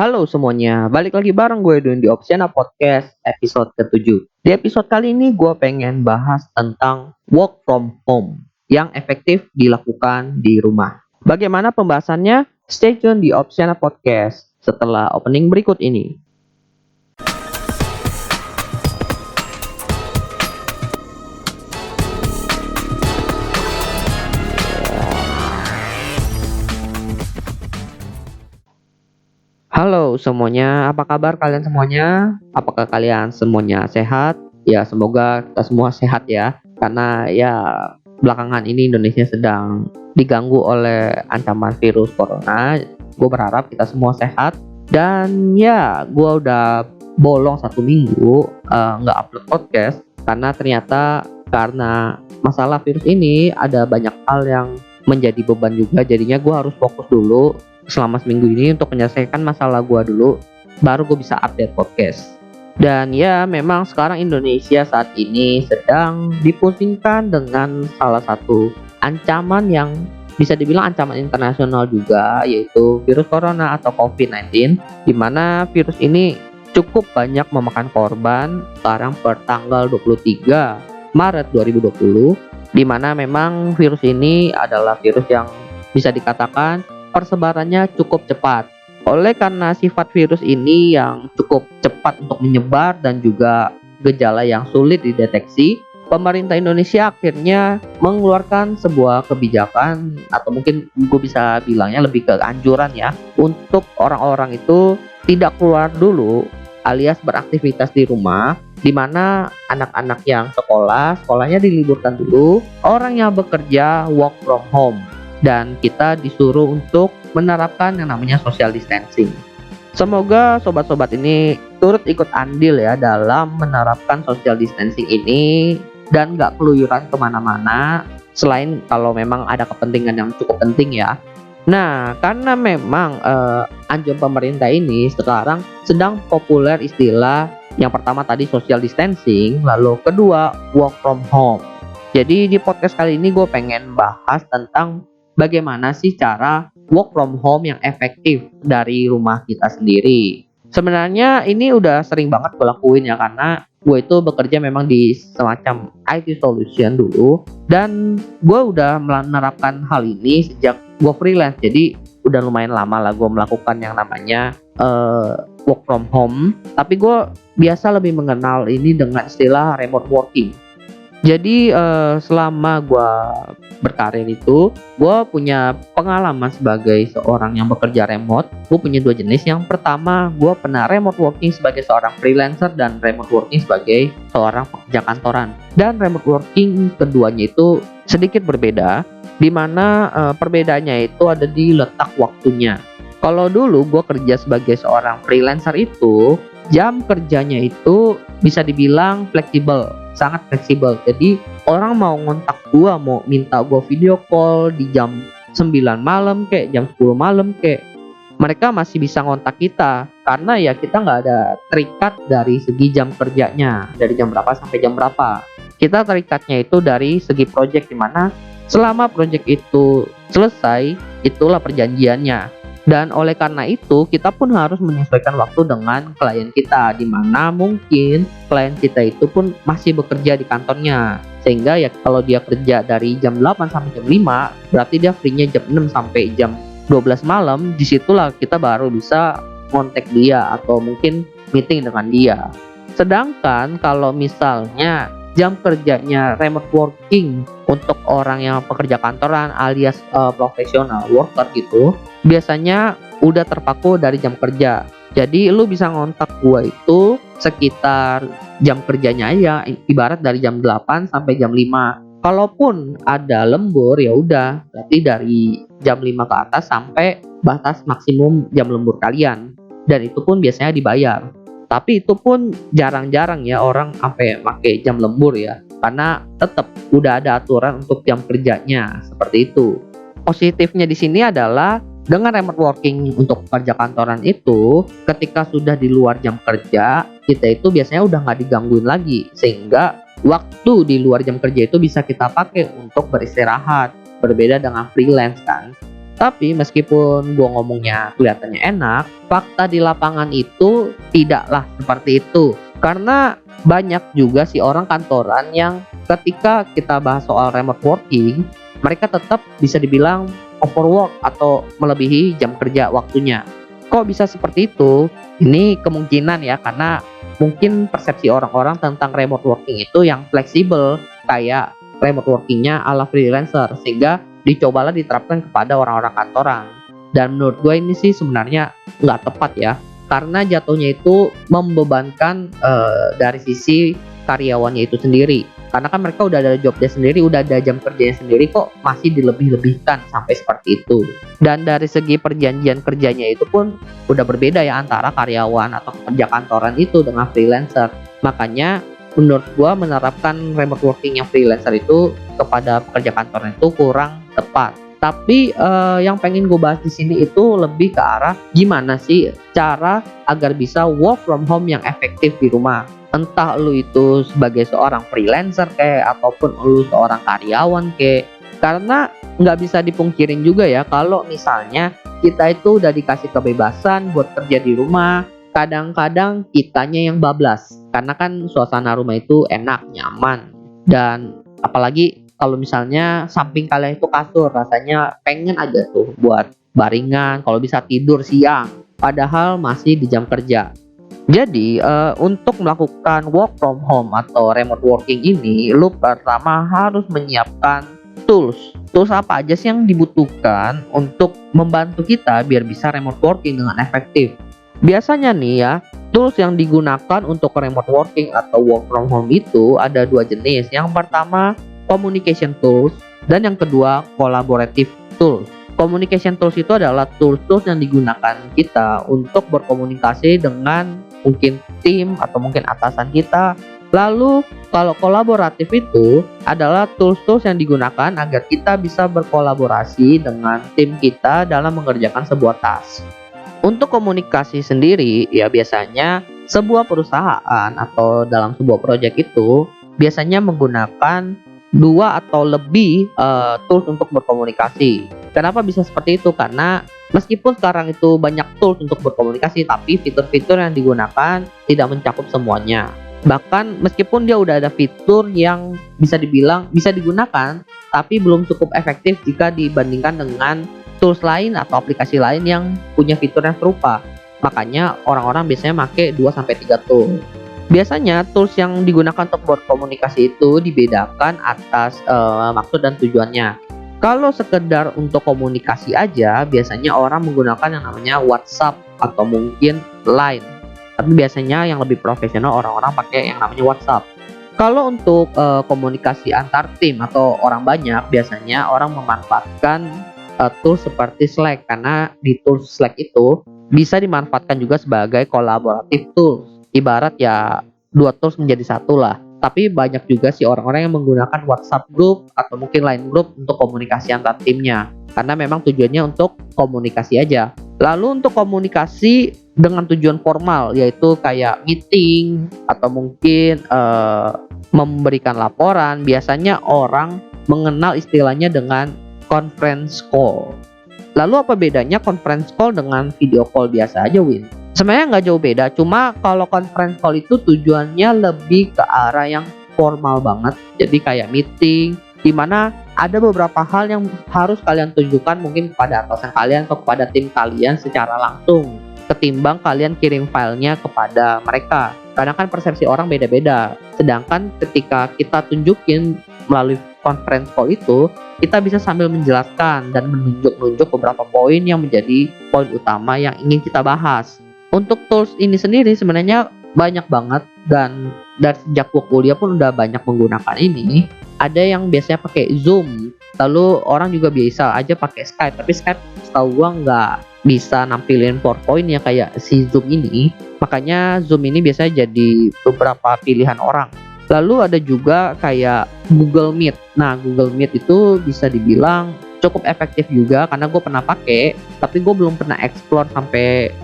Halo semuanya, balik lagi bareng gue Edwin di Opsiana Podcast episode ke-7. Di episode kali ini gue pengen bahas tentang work from home yang efektif dilakukan di rumah. Bagaimana pembahasannya? Stay tune di Opsiana Podcast setelah opening berikut ini. Halo semuanya, apa kabar kalian semuanya? Apakah kalian semuanya sehat? Ya, semoga kita semua sehat ya. Karena ya belakangan ini Indonesia sedang diganggu oleh ancaman virus corona. Gue berharap kita semua sehat. Dan ya, gue udah bolong 1 minggu nggak upload podcast. Karena masalah virus ini ada banyak hal yang menjadi beban juga. Jadinya gue harus fokus dulu selama seminggu ini untuk menyelesaikan masalah gue dulu, baru gue bisa update podcast. Dan ya memang sekarang Indonesia saat ini sedang dipusingkan dengan salah satu ancaman yang bisa dibilang ancaman internasional juga, yaitu virus corona atau COVID-19, di mana virus ini cukup banyak memakan korban sekarang per tanggal 23 Maret 2020, di mana memang virus ini adalah virus yang bisa dikatakan persebarannya cukup cepat. Oleh karena sifat virus ini yang cukup cepat untuk menyebar dan juga gejala yang sulit dideteksi, pemerintah Indonesia akhirnya mengeluarkan sebuah kebijakan atau mungkin gue bisa bilangnya lebih ke anjuran ya, untuk orang-orang itu tidak keluar dulu alias beraktivitas di rumah, di mana anak-anak yang sekolahnya diliburkan dulu, orang yang bekerja work from home, dan kita disuruh untuk menerapkan yang namanya social distancing. Semoga sobat-sobat ini turut ikut andil ya dalam menerapkan social distancing ini dan gak keluyuran kemana-mana, selain kalau memang ada kepentingan yang cukup penting ya. Nah, karena memang anjuran pemerintah ini sekarang sedang populer istilah yang pertama tadi social distancing, lalu kedua work from home. Jadi di podcast kali ini gue pengen bahas tentang bagaimana sih cara work from home yang efektif dari rumah kita sendiri. Sebenarnya ini udah sering banget gue lakuin ya, karena gue itu bekerja memang di semacam IT solution dulu, dan gue udah menerapkan hal ini sejak gue freelance. Jadi udah lumayan lama lah gue melakukan yang namanya work from home, tapi gue biasa lebih mengenal ini dengan istilah remote working. Jadi selama gue berkarir itu, gue punya pengalaman sebagai seorang yang bekerja remote. Gue punya 2 jenis. Yang pertama, gue pernah remote working sebagai seorang freelancer dan remote working sebagai seorang pekerja kantoran. Dan remote working keduanya itu sedikit berbeda, di mana perbedaannya itu ada di letak waktunya. Kalau dulu gue kerja sebagai seorang freelancer itu, jam kerjanya itu bisa dibilang fleksibel, sangat fleksibel. Jadi orang mau ngontak gua, mau minta gua video call di jam 9 malam kek, jam 10 malam kek, mereka masih bisa ngontak kita, karena ya kita nggak ada terikat dari segi jam kerjanya, dari jam berapa sampai jam berapa. Kita terikatnya itu dari segi project, dimana selama project itu selesai, itulah perjanjiannya. Dan oleh karena itu kita pun harus menyesuaikan waktu dengan klien kita, di mana mungkin klien kita itu pun masih bekerja di kantornya, sehingga ya kalau dia kerja dari jam 8 sampai jam 5, berarti dia free-nya jam 6 sampai jam 12 malam. Disitulah kita baru bisa kontak dia atau mungkin meeting dengan dia. Sedangkan kalau misalnya jam kerjanya remote working untuk orang yang pekerja kantoran alias profesional worker gitu, biasanya udah terpaku dari jam kerja. Jadi lu bisa ngontak gua itu sekitar jam kerjanya aja, ibarat dari jam 8 sampai jam 5. Kalaupun ada lembur ya udah, berarti dari jam 5 ke atas sampai batas maksimum jam lembur kalian. Dan itu pun biasanya dibayar. Tapi itu pun jarang-jarang ya orang sampai pakai jam lembur ya, karena tetap udah ada aturan untuk jam kerjanya seperti itu. Positifnya di sini adalah dengan remote working untuk pekerja kantoran itu, ketika sudah di luar jam kerja, kita itu biasanya udah nggak digangguin lagi, sehingga waktu di luar jam kerja itu bisa kita pakai untuk beristirahat. Berbeda dengan freelance kan. Tapi meskipun gua ngomongnya kelihatannya enak, fakta di lapangan itu tidaklah seperti itu. Karena banyak juga sih orang kantoran yang ketika kita bahas soal remote working, mereka tetap bisa dibilang overwork atau melebihi jam kerja waktunya. Kok bisa seperti itu? Ini kemungkinan ya, karena mungkin persepsi orang-orang tentang remote working itu yang fleksibel, kayak remote workingnya ala freelancer, sehingga dicobalah diterapkan kepada orang-orang kantoran. Dan menurut gue ini sih sebenarnya nggak tepat ya, karena jatuhnya itu membebankan dari sisi karyawannya itu sendiri. Karena kan mereka udah ada jobnya sendiri, udah ada jam kerjanya sendiri, kok masih dilebih-lebihkan sampai seperti itu. Dan dari segi perjanjian kerjanya itu pun udah berbeda ya antara karyawan atau pekerja kantoran itu dengan freelancer. Makanya menurut gua menerapkan remote working yang freelancer itu kepada pekerja kantoran itu kurang tepat. Tapi yang pengen gue bahas di sini itu lebih ke arah gimana sih cara agar bisa work from home yang efektif di rumah. Entah lu itu sebagai seorang freelancer kayak ataupun lu seorang karyawan kayak. Karena nggak bisa dipungkirin juga ya kalau misalnya kita itu udah dikasih kebebasan buat kerja di rumah, kadang-kadang kitanya yang bablas. Karena kan suasana rumah itu enak, nyaman. Dan apalagi kalau misalnya samping kalian itu kasur, rasanya pengen aja tuh buat baringan, kalau bisa tidur siang, padahal masih di jam kerja. Jadi untuk melakukan work from home atau remote working ini, lu pertama harus menyiapkan tools. Tools apa aja sih yang dibutuhkan untuk membantu kita biar bisa remote working dengan efektif? Biasanya nih ya, tools yang digunakan untuk remote working atau work from home itu ada dua jenis. Yang pertama communication tools, dan yang kedua collaborative tools. Communication tools itu adalah tools-tools yang digunakan kita untuk berkomunikasi dengan mungkin tim atau mungkin atasan kita. Lalu kalau kolaboratif itu adalah tools-tools yang digunakan agar kita bisa berkolaborasi dengan tim kita dalam mengerjakan sebuah task. Untuk komunikasi sendiri ya biasanya sebuah perusahaan atau dalam sebuah project itu biasanya menggunakan dua atau lebih tools untuk berkomunikasi. Kenapa bisa seperti itu? Karena meskipun sekarang itu banyak tools untuk berkomunikasi, tapi fitur-fitur yang digunakan tidak mencakup semuanya. Bahkan meskipun dia udah ada fitur yang bisa dibilang bisa digunakan, tapi belum cukup efektif jika dibandingkan dengan tools lain atau aplikasi lain yang punya fitur yang serupa. Makanya orang-orang biasanya pakai 2-3 tools. Biasanya tools yang digunakan untuk berkomunikasi itu dibedakan atas maksud dan tujuannya. Kalau sekedar untuk komunikasi aja, biasanya orang menggunakan yang namanya WhatsApp atau mungkin Line. Tapi biasanya yang lebih profesional orang-orang pakai yang namanya WhatsApp. Kalau untuk komunikasi antar tim atau orang banyak, biasanya orang memanfaatkan tools seperti Slack, karena di tools Slack itu bisa dimanfaatkan juga sebagai kolaboratif tools. Ibarat ya dua tools menjadi satu lah. Tapi banyak juga sih orang-orang yang menggunakan WhatsApp group atau mungkin Line group untuk komunikasi antar timnya, karena memang tujuannya untuk komunikasi aja. Lalu untuk komunikasi dengan tujuan formal, yaitu kayak meeting atau mungkin memberikan laporan, biasanya orang mengenal istilahnya dengan conference call. Lalu apa bedanya conference call dengan video call biasa aja, Win? Sebenarnya nggak jauh beda, cuma kalau conference call itu tujuannya lebih ke arah yang formal banget. Jadi kayak meeting, dimana ada beberapa hal yang harus kalian tunjukkan mungkin kepada atasan kalian atau kepada tim kalian secara langsung, ketimbang kalian kirim filenya kepada mereka. Karena kan persepsi orang beda-beda. Sedangkan ketika kita tunjukin melalui conference call itu, kita bisa sambil menjelaskan dan menunjuk-nunjuk beberapa poin yang menjadi poin utama yang ingin kita bahas. Untuk tools ini sendiri sebenarnya banyak banget, dan dari sejak gue kuliah pun udah banyak menggunakan ini. Ada yang biasanya pakai Zoom, lalu orang juga biasa aja pakai Skype, tapi Skype setahu gue nggak bisa nampilin PowerPoint ya kayak si Zoom ini. Makanya Zoom ini biasanya jadi beberapa pilihan orang. Lalu ada juga kayak Google Meet. Nah, Google Meet itu bisa dibilang cukup efektif juga karena gue pernah pakai, tapi gue belum pernah explore sampai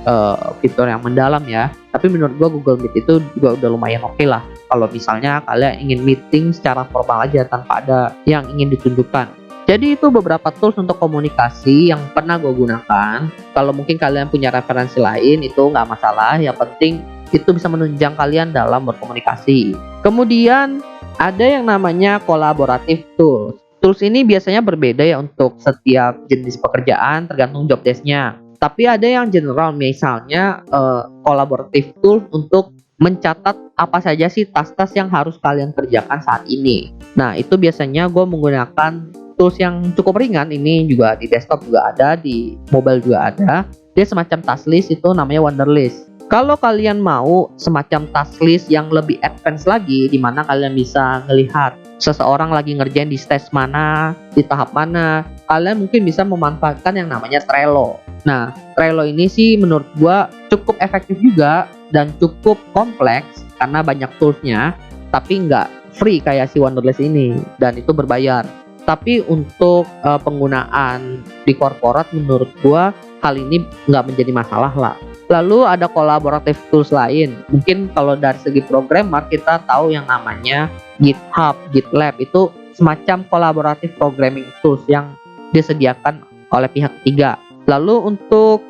fitur yang mendalam ya. Tapi menurut gue Google Meet itu juga udah lumayan oke lah kalau misalnya kalian ingin meeting secara formal aja tanpa ada yang ingin ditunjukkan. Jadi itu beberapa tools untuk komunikasi yang pernah gue gunakan. Kalau mungkin kalian punya referensi lain itu nggak masalah. Yang penting itu bisa menunjang kalian dalam berkomunikasi. Kemudian ada yang namanya collaborative tools. Tools ini biasanya berbeda ya untuk setiap jenis pekerjaan tergantung job desk-nya. Tapi ada yang general, misalnya collaborative tools untuk mencatat apa saja sih tas-tas yang harus kalian kerjakan saat ini. Nah, itu biasanya gue menggunakan tools yang cukup ringan. Ini juga di desktop juga ada, di mobile juga ada. Dia semacam task list, itu namanya Wunderlist. Kalau kalian mau semacam task list yang lebih advance lagi, di mana kalian bisa melihat seseorang lagi ngerjain di stage mana, di tahap mana, kalian mungkin bisa memanfaatkan yang namanya Trello. Nah, Trello ini sih menurut gua cukup efektif juga dan cukup kompleks karena banyak toolsnya, tapi nggak free kayak si Wunderlist ini, dan itu berbayar. Tapi untuk penggunaan di korporat menurut gua hal ini nggak menjadi masalah lah. Lalu ada collaborative tools lain. Mungkin kalau dari segi programmer kita tahu yang namanya GitHub, GitLab, itu semacam collaborative programming tools yang disediakan oleh pihak ketiga. Lalu untuk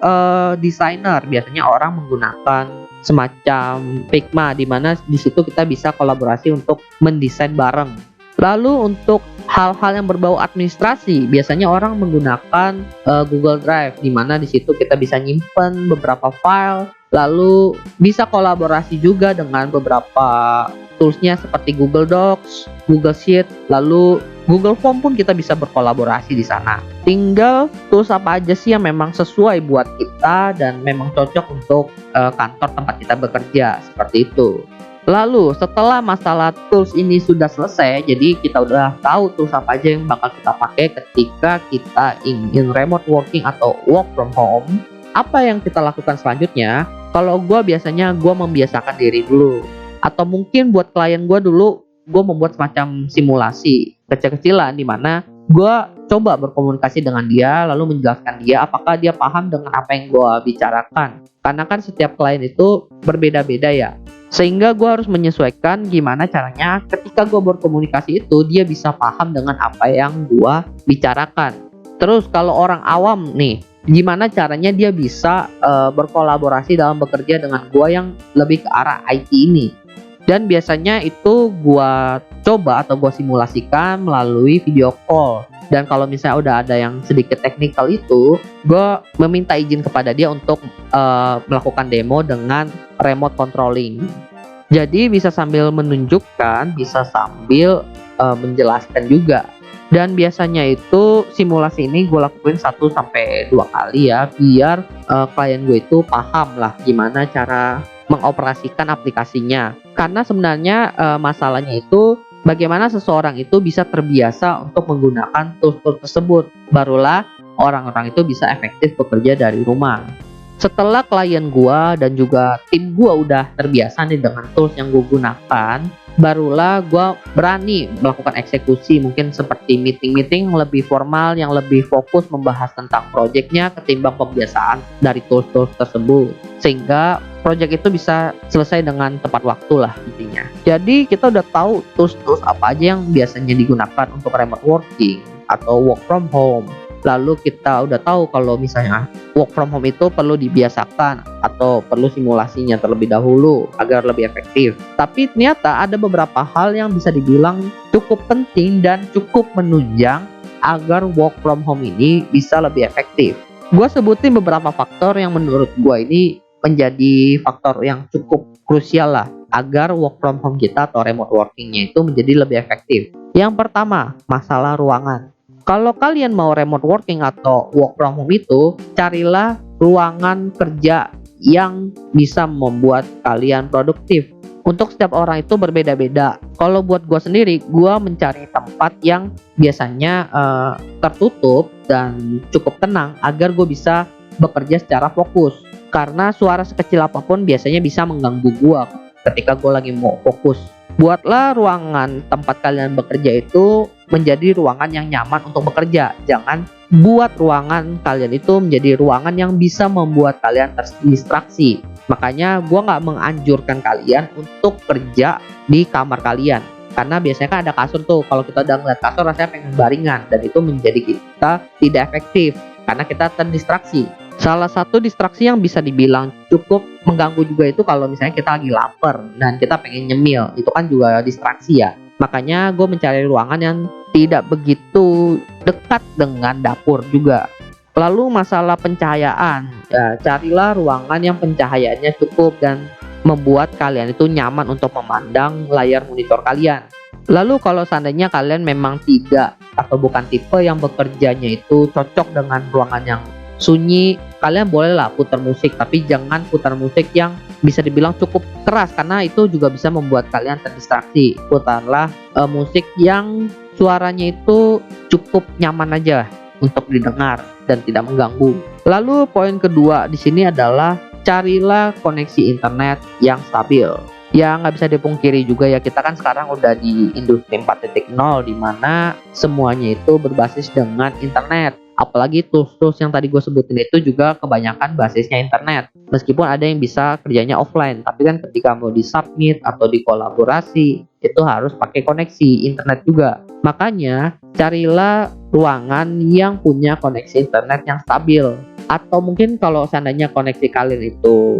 desainer biasanya orang menggunakan semacam Figma, di mana di situ kita bisa kolaborasi untuk mendesain bareng. Lalu untuk hal-hal yang berbau administrasi, biasanya orang menggunakan Google Drive, di mana di situ kita bisa nyimpen beberapa file, lalu bisa kolaborasi juga dengan beberapa toolsnya seperti Google Docs, Google Sheet, lalu Google Form pun kita bisa berkolaborasi di sana. Tinggal tools apa aja sih yang memang sesuai buat kita dan memang cocok untuk kantor tempat kita bekerja, seperti itu. Lalu setelah masalah tools ini sudah selesai, jadi kita udah tahu tools apa aja yang bakal kita pakai ketika kita ingin remote working atau work from home. Apa yang kita lakukan selanjutnya? Kalau gue biasanya gue membiasakan diri dulu, atau mungkin buat klien gue dulu, gue membuat semacam simulasi kecil-kecilan di mana gue coba berkomunikasi dengan dia, lalu menjelaskan dia apakah dia paham dengan apa yang gue bicarakan. Karena kan setiap klien itu berbeda-beda ya, sehingga gue harus menyesuaikan gimana caranya ketika gue berkomunikasi itu dia bisa paham dengan apa yang gue bicarakan. Terus kalau orang awam nih, gimana caranya dia bisa berkolaborasi dalam bekerja dengan gue yang lebih ke arah IT ini. Dan biasanya itu gue coba atau gue simulasikan melalui video call. Dan kalau misalnya udah ada yang sedikit teknikal itu, gue meminta izin kepada dia untuk melakukan demo dengan remote controlling. Jadi bisa sambil menunjukkan, bisa sambil menjelaskan juga. Dan biasanya itu simulasi ini gue lakuin 1-2 kali ya, biar klien gue itu paham lah gimana cara mengoperasikan aplikasinya. Karena sebenarnya masalahnya itu bagaimana seseorang itu bisa terbiasa untuk menggunakan tools-tools tersebut. Barulah orang-orang itu bisa efektif bekerja dari rumah. Setelah klien gua dan juga tim gua udah terbiasa nih dengan tools yang gua gunakan, barulah gua berani melakukan eksekusi, mungkin seperti meeting-meeting yang lebih formal, yang lebih fokus membahas tentang proyeknya ketimbang pembiasaan dari tools-tools tersebut, sehingga proyek itu bisa selesai dengan tepat waktu lah intinya. Jadi kita udah tahu tools-tools apa aja yang biasanya digunakan untuk remote working atau work from home. Lalu kita udah tahu kalau misalnya work from home itu perlu dibiasakan atau perlu simulasinya terlebih dahulu agar lebih efektif. Tapi ternyata ada beberapa hal yang bisa dibilang cukup penting dan cukup menunjang agar work from home ini bisa lebih efektif. Gue sebutin beberapa faktor yang menurut gue ini menjadi faktor yang cukup krusial lah agar work from home kita atau remote workingnya itu menjadi lebih efektif. Yang pertama, masalah ruangan. Kalau kalian mau remote working atau work from home itu, carilah ruangan kerja yang bisa membuat kalian produktif. Untuk setiap orang itu berbeda-beda. Kalau buat gue sendiri, gue mencari tempat yang biasanya tertutup dan cukup tenang agar gue bisa bekerja secara fokus. Karena suara sekecil apapun biasanya bisa mengganggu gue ketika gue lagi mau fokus. Buatlah ruangan tempat kalian bekerja itu menjadi ruangan yang nyaman untuk bekerja. Jangan buat ruangan kalian itu menjadi ruangan yang bisa membuat kalian terdistraksi. Makanya gue gak menganjurkan kalian untuk kerja di kamar kalian. Karena biasanya kan ada kasur tuh, kalau kita udah ngeliat kasur rasanya pengen baringan, dan itu menjadi kita tidak efektif karena kita terdistraksi. Salah satu distraksi yang bisa dibilang cukup mengganggu juga itu kalau misalnya kita lagi lapar dan kita pengen nyemil, itu kan juga distraksi ya. Makanya gue mencari ruangan yang tidak begitu dekat dengan dapur juga. Lalu masalah pencahayaan, ya, carilah ruangan yang pencahayaannya cukup dan membuat kalian itu nyaman untuk memandang layar monitor kalian. Lalu kalau seandainya kalian memang tidak atau bukan tipe yang bekerjanya itu cocok dengan ruangan yang sunyi, kalian bolehlah putar musik, tapi jangan putar musik yang bisa dibilang cukup keras karena itu juga bisa membuat kalian terdistraksi. Putarlah musik yang suaranya itu cukup nyaman aja untuk didengar dan tidak mengganggu. Lalu poin kedua di sini adalah carilah koneksi internet yang stabil. Ya nggak bisa dipungkiri juga ya, kita kan sekarang udah di industri 4.0 di mana semuanya itu berbasis dengan internet. Apalagi tools-tools yang tadi gue sebutin itu juga kebanyakan basisnya internet. Meskipun ada yang bisa kerjanya offline, tapi kan ketika mau disubmit atau dikolaborasi itu harus pakai koneksi internet juga. Makanya carilah ruangan yang punya koneksi internet yang stabil. Atau mungkin kalau seandainya koneksi kalian itu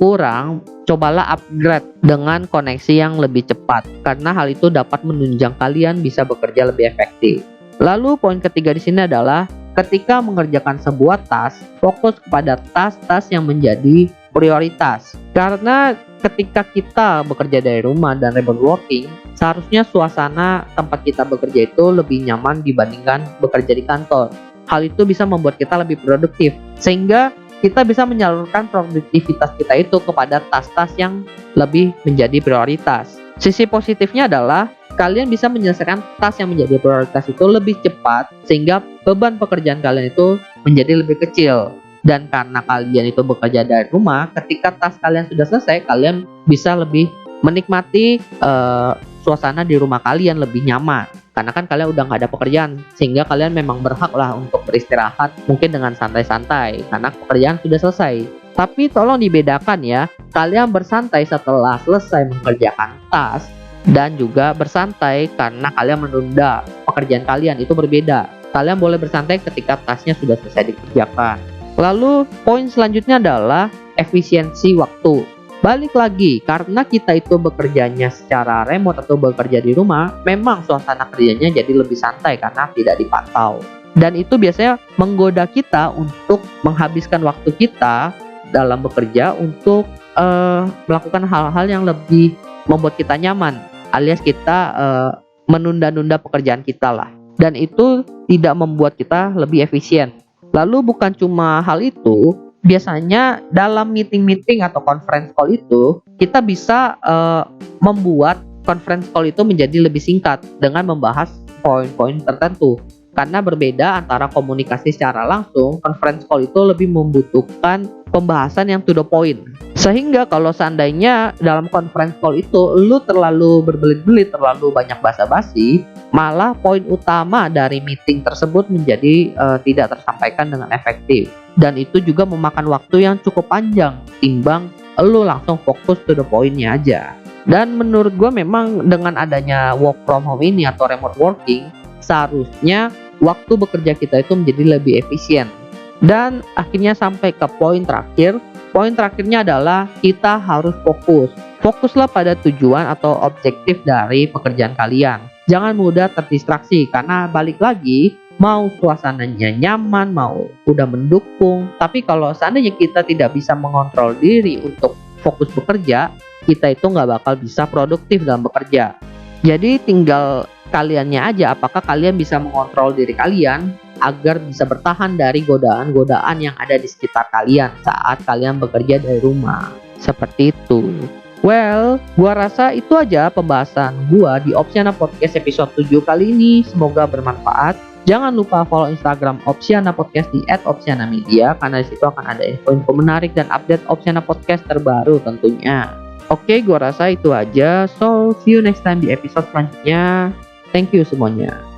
kurang, cobalah upgrade dengan koneksi yang lebih cepat karena hal itu dapat menunjang kalian bisa bekerja lebih efektif. Lalu poin ketiga di sini adalah ketika mengerjakan sebuah task, fokus kepada task-task yang menjadi prioritas. Karena ketika kita bekerja dari rumah dan remote working, seharusnya suasana tempat kita bekerja itu lebih nyaman dibandingkan bekerja di kantor. Hal itu bisa membuat kita lebih produktif, sehingga kita bisa menyalurkan produktivitas kita itu kepada task-task yang lebih menjadi prioritas. Sisi positifnya adalah kalian bisa menyelesaikan task yang menjadi prioritas itu lebih cepat, sehingga beban pekerjaan kalian itu menjadi lebih kecil. Dan karena kalian itu bekerja dari rumah, ketika task kalian sudah selesai, kalian bisa lebih menikmati suasana di rumah kalian lebih nyaman. Karena kan kalian udah nggak ada pekerjaan, sehingga kalian memang berhak lah untuk beristirahat mungkin dengan santai-santai karena pekerjaan sudah selesai. Tapi tolong dibedakan ya, kalian bersantai setelah selesai mengerjakan task dan juga bersantai karena kalian menunda pekerjaan kalian, itu berbeda. Kalian boleh bersantai ketika tasknya sudah selesai dikerjakan. Lalu poin selanjutnya adalah efisiensi waktu. Balik lagi, karena kita itu bekerjanya secara remote atau bekerja di rumah, memang suasana kerjanya jadi lebih santai karena tidak dipantau. Dan itu biasanya menggoda kita untuk menghabiskan waktu kita dalam bekerja untuk melakukan hal-hal yang lebih membuat kita nyaman, alias kita menunda-nunda pekerjaan kita lah. Dan itu tidak membuat kita lebih efisien. Lalu bukan cuma hal itu, biasanya dalam meeting-meeting atau conference call itu kita bisa membuat conference call itu menjadi lebih singkat dengan membahas poin-poin tertentu. Karena berbeda antara komunikasi secara langsung, conference call itu lebih membutuhkan pembahasan yang to the point. Sehingga kalau seandainya dalam conference call itu lu terlalu berbelit-belit, terlalu banyak basa-basi, malah poin utama dari meeting tersebut menjadi tidak tersampaikan dengan efektif. Dan itu juga memakan waktu yang cukup panjang timbang lu langsung fokus to the point-nya aja. Dan menurut gue memang dengan adanya work from home ini atau remote working, seharusnya waktu bekerja kita itu menjadi lebih efisien. Dan akhirnya sampai ke poin terakhir. Poin terakhirnya adalah kita harus fokus. Fokuslah pada tujuan atau objektif dari pekerjaan kalian. Jangan mudah terdistraksi karena balik lagi, mau suasananya nyaman, mau udah mendukung, tapi kalau seandainya kita tidak bisa mengontrol diri untuk fokus bekerja, kita itu nggak bakal bisa produktif dalam bekerja. Jadi tinggal kaliannya aja, apakah kalian bisa mengontrol diri kalian agar bisa bertahan dari godaan-godaan yang ada di sekitar kalian saat kalian bekerja dari rumah. Seperti itu. Well, gua rasa itu aja pembahasan gua di Opsiana Podcast episode 7 kali ini. Semoga bermanfaat. Jangan lupa follow Instagram Opsiana Podcast di @opsianamedia karena di situ akan ada info-info menarik dan update Opsiana Podcast terbaru tentunya. Oke, gua rasa itu aja. So, see you next time di episode selanjutnya. Thank you semuanya.